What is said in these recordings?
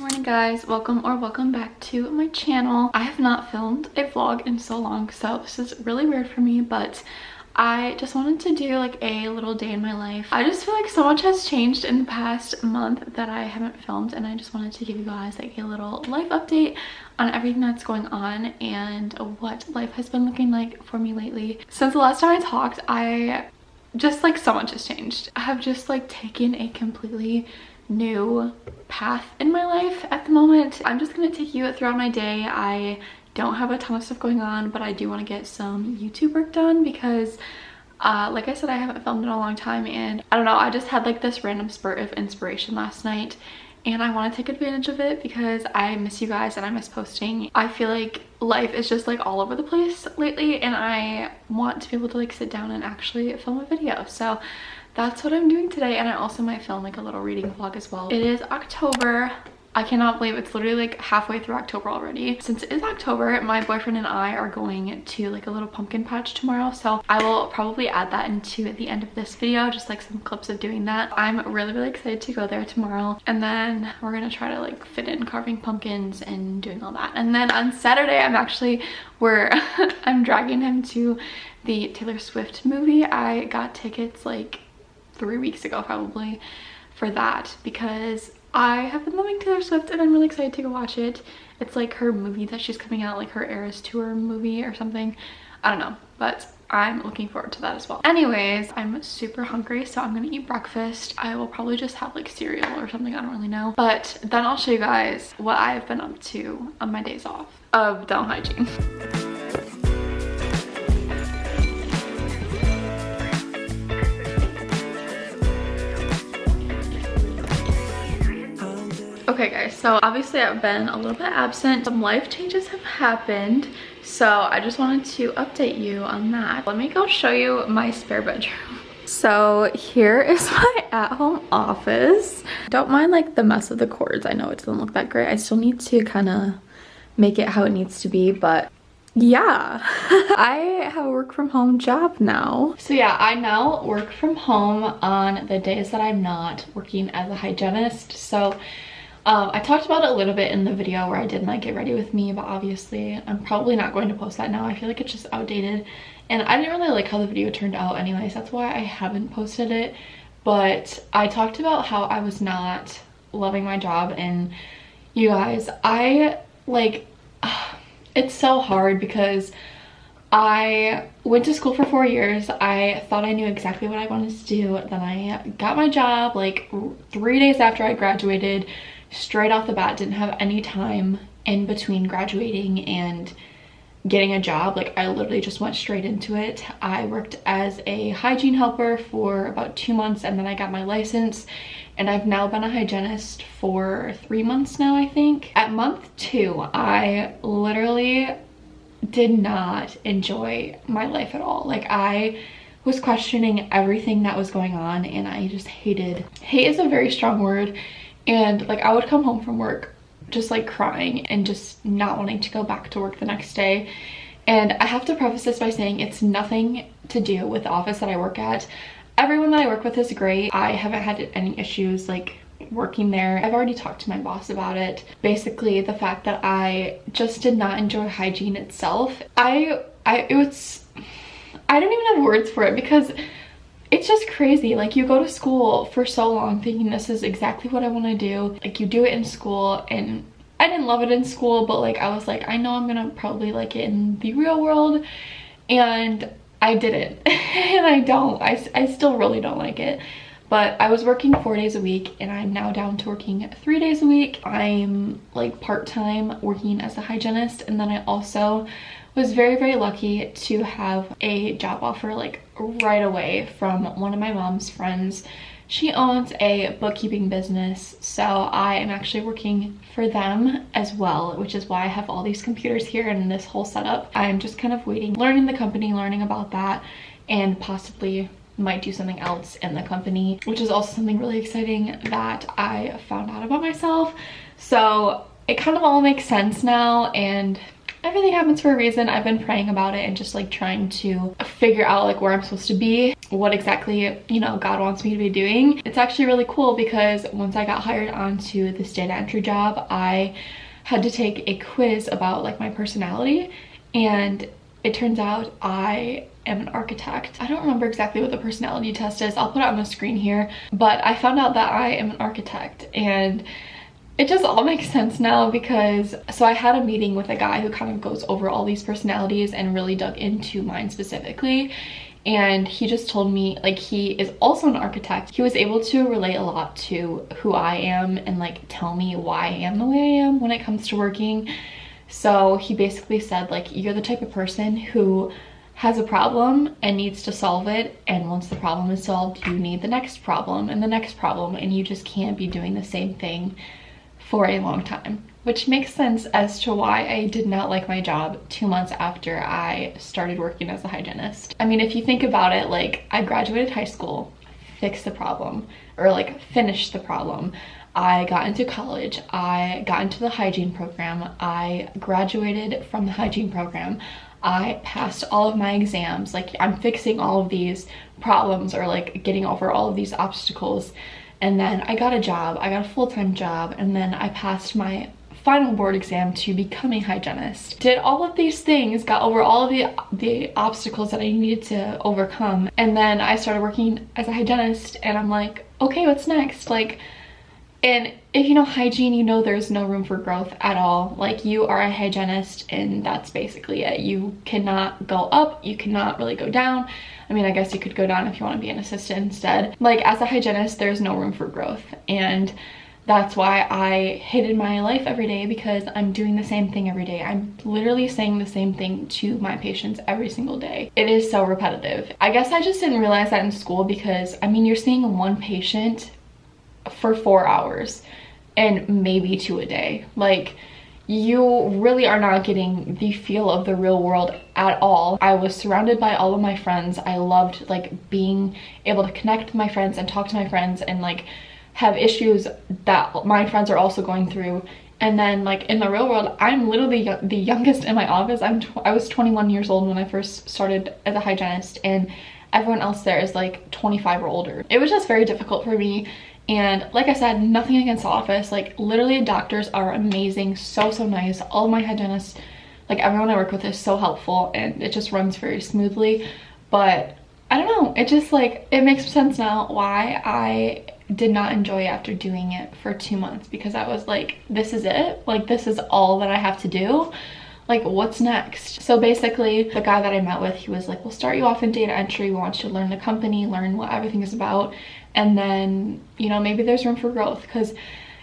Morning guys, welcome back to my channel. I have not filmed a vlog in so long, so this is really weird for me, but I just wanted to do like a little day in my life. I just feel like so much has changed in the past month that I haven't filmed, and I just wanted to give you guys like a little life update on everything that's going on and what life has been looking like for me lately. Since the last time I talked, I just like so much has changed. I have just like taken a completely new path in my life at the moment. I'm just gonna take you throughout my day. I don't have a ton of stuff going on, but I do want to get some YouTube work done because like I said, I haven't filmed in a long time, and I don't know, I just had like this random spurt of inspiration last night and I want to take advantage of it because I miss you guys and I miss posting. I feel like life is just like all over the place lately, and I want to be able to like sit down and actually film a video. So that's what I'm doing today, and I also might film like a little reading vlog as well. It is October. I cannot believe it's literally like halfway through October already. Since it is October, my boyfriend and I are going to like a little pumpkin patch tomorrow, so I will probably add that into the end of this video, just like some clips of doing that. I'm really excited to go there tomorrow, and then we're gonna try to like fit in carving pumpkins and doing all that. And then on Saturday, I'm dragging him to the Taylor Swift movie. I got tickets like 3 weeks ago probably for that because I have been loving Taylor Swift and I'm really excited to go watch it. It's like her movie that she's coming out, like her Eras Tour movie or something. I don't know, but I'm looking forward to that as well. Anyways, I'm super hungry, so I'm gonna eat breakfast. I will probably just have like cereal or something, I don't really know. But then I'll show you guys what I've been up to on my days off of dental hygiene. Okay guys, so obviously I've been a little bit absent. Some life changes have happened, so I just wanted to update you on that. Let me go show you my spare bedroom. So here is my at-home office. Don't mind like the mess of the cords. I know it doesn't look that great. I still need to kind of make it how it needs to be, but yeah. I have a work from home job now. So yeah, I now work from home on the days that I'm not working as a hygienist. So I talked about it a little bit in the video where I did my get ready with me, but obviously I'm probably not going to post that now. I feel like it's just outdated, and I didn't really like how the video turned out anyways. That's why I haven't posted it. But I talked about how I was not loving my job, and you guys, it's so hard because I went to school for 4 years. I thought I knew exactly what I wanted to do. Then I got my job like 3 days after I graduated, straight off the bat. Didn't have any time in between graduating and getting a job. Like I literally just went straight into it. I worked as a hygiene helper for about 2 months, and then I got my license, and I've now been a hygienist for 3 months now, I think. At month 2, I literally did not enjoy my life at all. Like I was questioning everything that was going on, and I just hate is a very strong word. And like I would come home from work just like crying and just not wanting to go back to work the next day. And I have to preface this by saying it's nothing to do with the office that I work at. Everyone that I work with is great. I haven't had any issues like working there. I've already talked to my boss about it. Basically the fact that I just did not enjoy hygiene itself. I don't even have words for it because it's just crazy. Like you go to school for so long thinking this is exactly what I want to do. Like you do it in school, and I didn't love it in school, but like I was like, I know I'm gonna probably like it in the real world, and I didn't. And I still really don't like it. But I was working 4 days a week, and I'm now down to working 3 days a week. I'm like part-time working as a hygienist, and then I also was very lucky to have a job offer like right away from one of my mom's friends. She owns a bookkeeping business, so I am actually working for them as well, which is why I have all these computers here and this whole setup. I'm just kind of waiting, learning the company, learning about that, and possibly might do something else in the company, which is also something really exciting that I found out about myself. So it kind of all makes sense now, and everything happens for a reason. I've been praying about it and just like trying to figure out like where I'm supposed to be, what exactly, you know, God wants me to be doing. It's actually really cool because once I got hired onto this data entry job, I had to take a quiz about like my personality, and it turns out I am an architect. I don't remember exactly what the personality test is. I'll put it on the screen here, but I found out that I am an architect, and it just all makes sense now because, so I had a meeting with a guy who kind of goes over all these personalities and really dug into mine specifically. And he just told me, like, he is also an architect. He was able to relate a lot to who I am and like tell me why I am the way I am when it comes to working. So he basically said, like, you're the type of person who has a problem and needs to solve it, and once the problem is solved, you need the next problem and the next problem, and you just can't be doing the same thing for a long time. Which makes sense as to why I did not like my job 2 months after I started working as a hygienist. I mean, if you think about it, like, I graduated high school, fixed the problem, or like finished the problem. I got into college, I got into the hygiene program, I graduated from the hygiene program, I passed all of my exams, like I'm fixing all of these problems or like getting over all of these obstacles. And then I got a job, I got a full-time job, and then I passed my final board exam to become a hygienist. Did all of these things, got over all of the obstacles that I needed to overcome, and then I started working as a hygienist, and I'm like, okay, what's next? Like, and if you know hygiene, you know there's no room for growth at all. Like, you are a hygienist and that's basically it. You cannot go up, you cannot really go down. I mean, I guess you could go down if you want to be an assistant instead. Like, as a hygienist, there's no room for growth. And that's why I hated my life every day, because I'm doing the same thing every day. I'm literally saying the same thing to my patients every single day. It is so repetitive. I guess I just didn't realize that in school because, I mean, you're seeing one patient for 4 hours and maybe 2 a day. Like, you really are not getting the feel of the real world at all. I was surrounded by all of my friends. I loved like being able to connect with my friends and talk to my friends and like have issues that my friends are also going through. And then like in the real world, I'm literally the youngest in my office. I was 21 years old when I first started as a hygienist, and everyone else there is like 25 or older. It was just very difficult for me. And like I said, nothing against the office. Like, literally doctors are amazing, so nice. All of my hygienists, like everyone I work with, is so helpful, and it just runs very smoothly. But I don't know, it just like, it makes sense now why I did not enjoy after doing it for 2 months, because I was like, this is it, like this is all that I have to do. Like, what's next? So basically, the guy that I met with, he was like, we'll start you off in data entry. We want you to learn the company, learn what everything is about. And then, you know, maybe there's room for growth. Because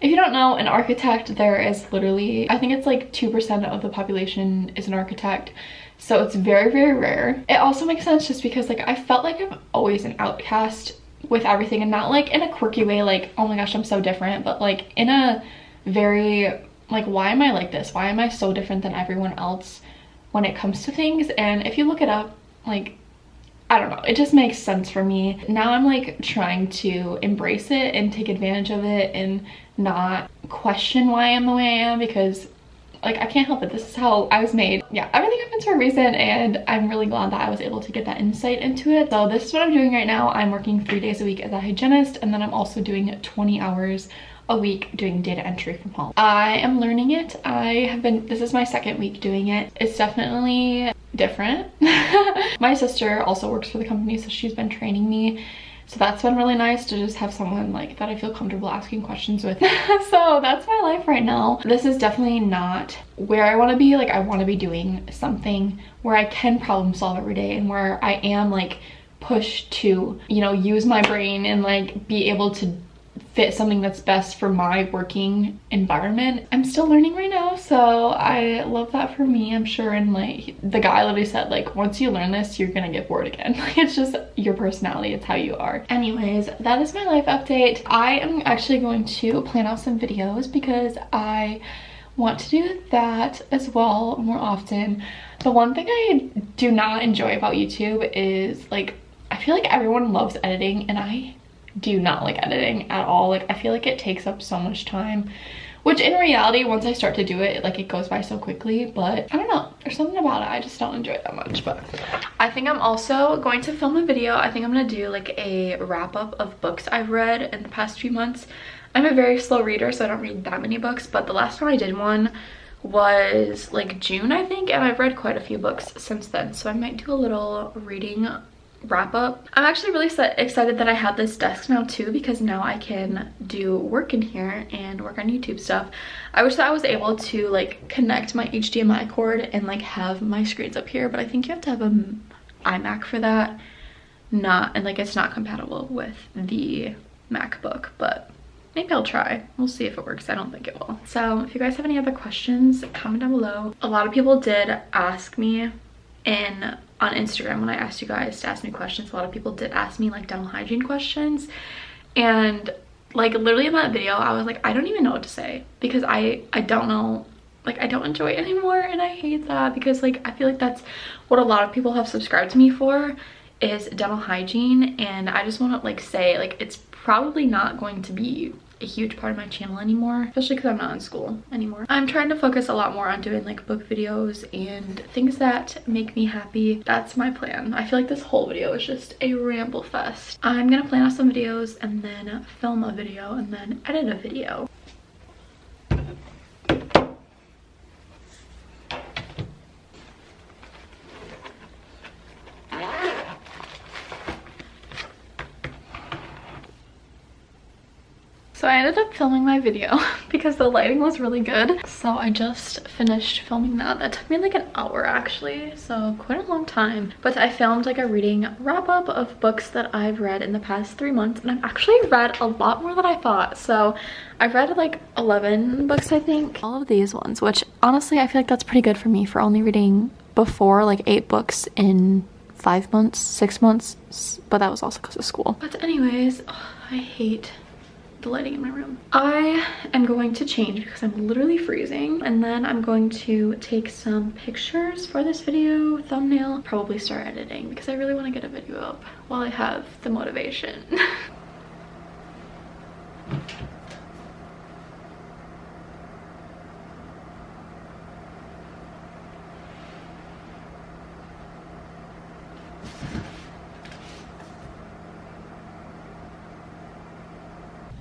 if you don't know, an architect, there is literally, I think it's like 2% of the population is an architect. So it's very, very rare. It also makes sense just because like I felt like I'm always an outcast with everything, and not like in a quirky way, like, oh my gosh, I'm so different, but like in a very, like, why am I like this? Why am I so different than everyone else when it comes to things? And if you look it up, like, I don't know, it just makes sense for me. Now I'm like trying to embrace it and take advantage of it and not question why I am the way I am, because like I can't help it. This is how I was made. Yeah, everything happens for a reason, and I'm really glad that I was able to get that insight into it. So this is what I'm doing right now. I'm working 3 days a week as a hygienist, and then I'm also doing 20 hours a week doing data entry from home. I am learning it. This is my 2nd week doing it. It's definitely different. My sister also works for the company, so she's been training me. So that's been really nice to just have someone like that I feel comfortable asking questions with. So that's my life right now. This is definitely not where I want to be. Like, I want to be doing something where I can problem solve every day, and where I am like pushed to, you know, use my brain and like be able to fit something that's best for my working environment. I'm still learning right now, so I love that for me, I'm sure. And like the guy literally said, like, once you learn this, you're gonna get bored again. Like, it's just your personality, it's how you are. Anyways, that is my life update. I am actually going to plan out some videos because I want to do that as well more often. The one thing I do not enjoy about YouTube is like, I feel like everyone loves editing, and I do not like editing at all. Like, I feel like it takes up so much time, which in reality, once I start to do it, like it goes by so quickly. But I don't know, there's something about it, I just don't enjoy it that much. But I think I'm also going to film a video. I think I'm gonna do like a wrap-up of books I've read in the past few months. I'm a very slow reader, so I don't read that many books, but the last time I did one was like June, I think, and I've read quite a few books since then, so I might do a little reading wrap up. I'm actually really excited that I have this desk now too, because now I can do work in here and work on YouTube stuff. I wish that I was able to like connect my HDMI cord and like have my screens up here, but I think you have to have an iMac for that. And like it's not compatible with the MacBook, but maybe I'll try. We'll see if it works. I don't think it will. So if you guys have any other questions, comment down below. A lot of people did ask me on Instagram when I asked you guys to ask me questions. A lot of people did ask me like dental hygiene questions, and like literally in that video I was like, I don't even know what to say, because I don't know, like I don't enjoy it anymore, and I hate that, because like I feel like that's what a lot of people have subscribed to me for, is dental hygiene. And I just want to like say, like, it's probably not going to be a huge part of my channel anymore, especially because I'm not in school anymore. I'm trying to focus a lot more on doing like book videos and things that make me happy. That's my plan. I feel like this whole video is just a ramble fest. I'm gonna plan out some videos and then film a video and then edit a video. So I ended up filming my video because the lighting was really good. So I just finished filming that. That took me like an hour actually, so quite a long time. But I filmed like a reading wrap up of books that I've read in the past 3 months, and I've actually read a lot more than I thought. So I've read like 11 books, I think. All of these ones, which honestly I feel like that's pretty good for me for only reading before like 8 books in 5 months, 6 months, but that was also because of school. But anyways, I hate the lighting in my room. I am going to change because I'm literally freezing, and then I'm going to take some pictures for this video thumbnail, probably start editing because I really want to get a video up while I have the motivation.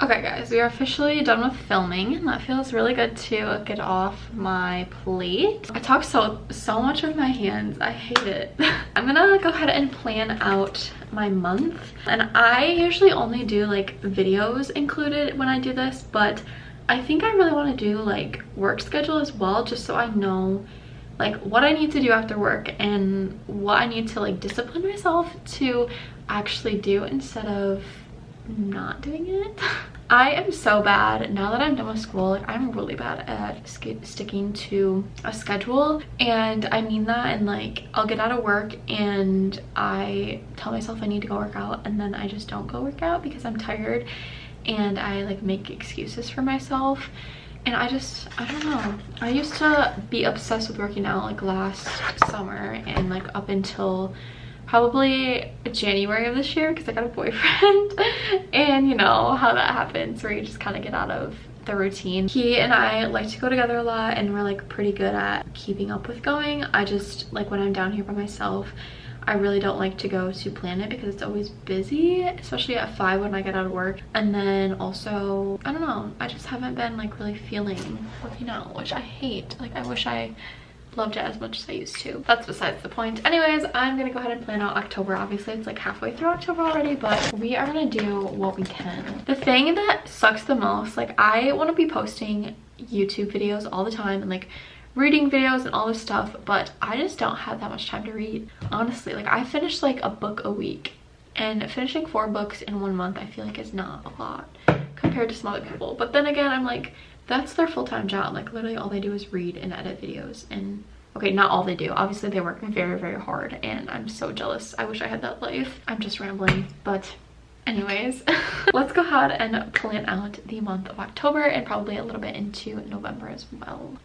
Okay guys, we are officially done with filming, and that feels really good to get off my plate. I talk so much with my hands, I hate it. I'm gonna go ahead and plan out my month, and I usually only do like videos included when I do this, but I think I really want to do like work schedule as well, just so I know like what I need to do after work and what I need to like discipline myself to actually do instead of not doing it. I am so bad now that I'm done with school. Like, I'm really bad at sticking to a schedule, and I mean that. And like, I'll get out of work and I tell myself I need to go work out, and then I just don't go work out because I'm tired, and I like make excuses for myself. And I don't know, I used to be obsessed with working out like last summer and like up until probably January of this year, because I got a boyfriend. And you know how that happens, where you just kind of get out of the routine. He and I like to go together a lot, and we're like pretty good at keeping up with going. I just like, when I'm down here by myself, I really don't like to go to Planet because it's always busy, especially at 5 when I get out of work. And then also, I don't know, I just haven't been like really feeling working out, which I hate. Like, I wish I loved it as much as I used to. That's besides the point. Anyways, I'm gonna go ahead and plan out October. Obviously it's like halfway through October already, but we are gonna do what we can. The thing that sucks the most, like, I want to be posting YouTube videos all the time and like reading videos and all this stuff, but I just don't have that much time to read, honestly. Like, I finish like a book a week, and finishing 4 books in 1 month I feel like is not a lot compared to some other people. But then again, I'm like, that's their full-time job. Like, literally all they do is read and edit videos. And okay, not all they do, obviously they work very, very hard, and I'm so jealous. I wish I had that life. I'm just rambling, but anyways, let's go ahead and plan out the month of October and probably a little bit into November as well.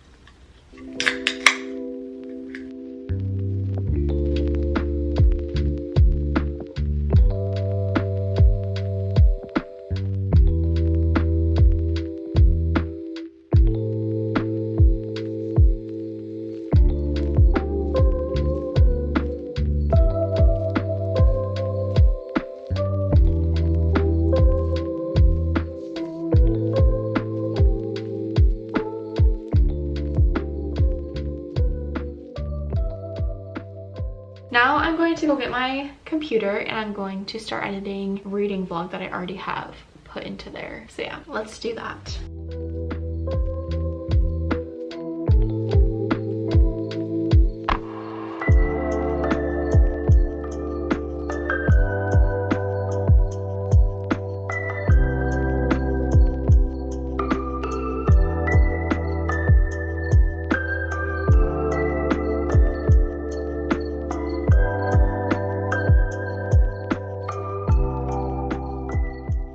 Now I'm going to go get my computer and I'm going to start editing a reading vlog that I already have put into there. So yeah, let's do that.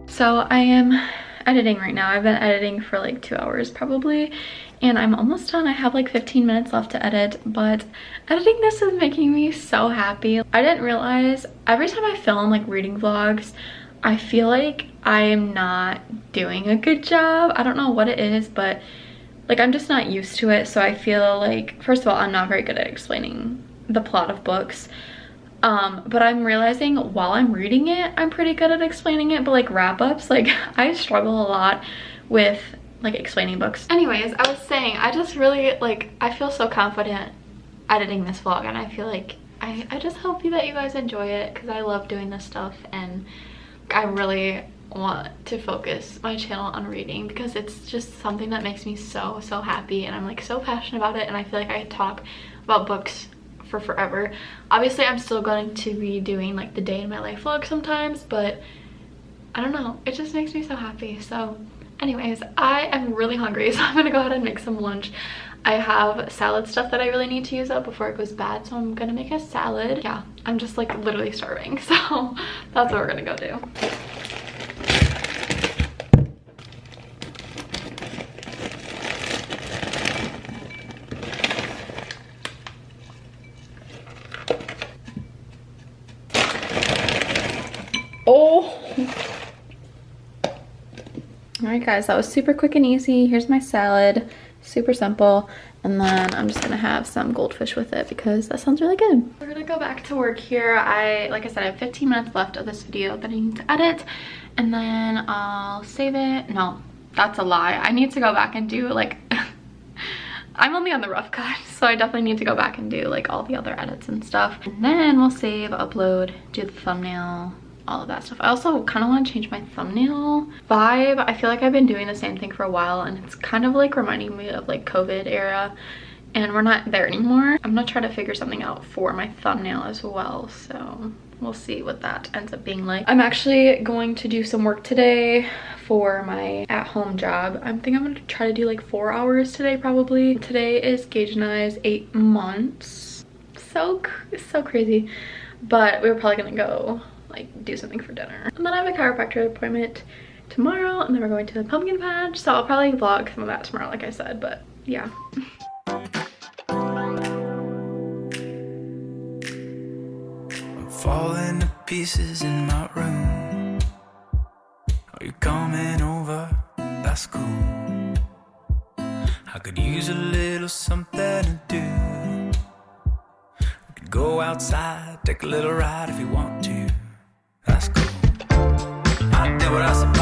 So I am editing right now. I've been editing for like 2 hours probably, and I'm almost done. I have like 15 minutes left to edit, but editing this is making me so happy. I didn't realize every time I film like reading vlogs, I feel like I am not doing a good job. I don't know what it is, but like I'm just not used to it. So I feel like, first of all, I'm not very good at explaining the plot of books. But I'm realizing while I'm reading it, I'm pretty good at explaining it, but like wrap-ups, like I struggle a lot with like explaining books. Anyways, I was saying, I just really like, I feel so confident editing this vlog, and I feel like I just hope that you guys enjoy it, because I love doing this stuff, and I really want to focus my channel on reading because it's just something that makes me so happy, and I'm like so passionate about it, and I feel like I could talk about books for forever. Obviously I'm still going to be doing like the day in my life vlog sometimes, but I don't know, it just makes me so happy. So anyways, I am really hungry, so I'm gonna go ahead and make some lunch. I have salad stuff that I really need to use up before it goes bad, so I'm gonna make a salad. Yeah, I'm just like literally starving, so that's what we're gonna go do. Oh, all right guys, that was super quick and easy. Here's my salad, super simple, and then I'm just gonna have some goldfish with it because that sounds really good. We're gonna go back to work here. Like I said, I have 15 minutes left of this video that I need to edit, and then I'll save it. No, that's a lie. I need to go back and do like I'm only on the rough cut, so I definitely need to go back and do like all the other edits and stuff, and then we'll save, upload, do the thumbnail, all of that stuff. I also kind of want to change my thumbnail vibe. I feel like I've been doing the same thing for a while, and it's kind of like reminding me of like COVID era, and we're not there anymore. I'm gonna try to figure something out for my thumbnail as well, so we'll see what that ends up being like. I'm actually going to do some work today for my at-home job. I think I'm gonna try to do like 4 hours today probably. Today is Gage and I's 8 months. So crazy, but we're probably gonna go like do something for dinner, and then I have a chiropractor appointment tomorrow, and then we're going to the pumpkin patch, so I'll probably vlog some of that tomorrow like I said, but yeah. I'm falling to pieces in my room. Are you coming over? That's cool. I could use a little something to do. We could go outside, take a little ride if you want to. That's cool. I did what I supposed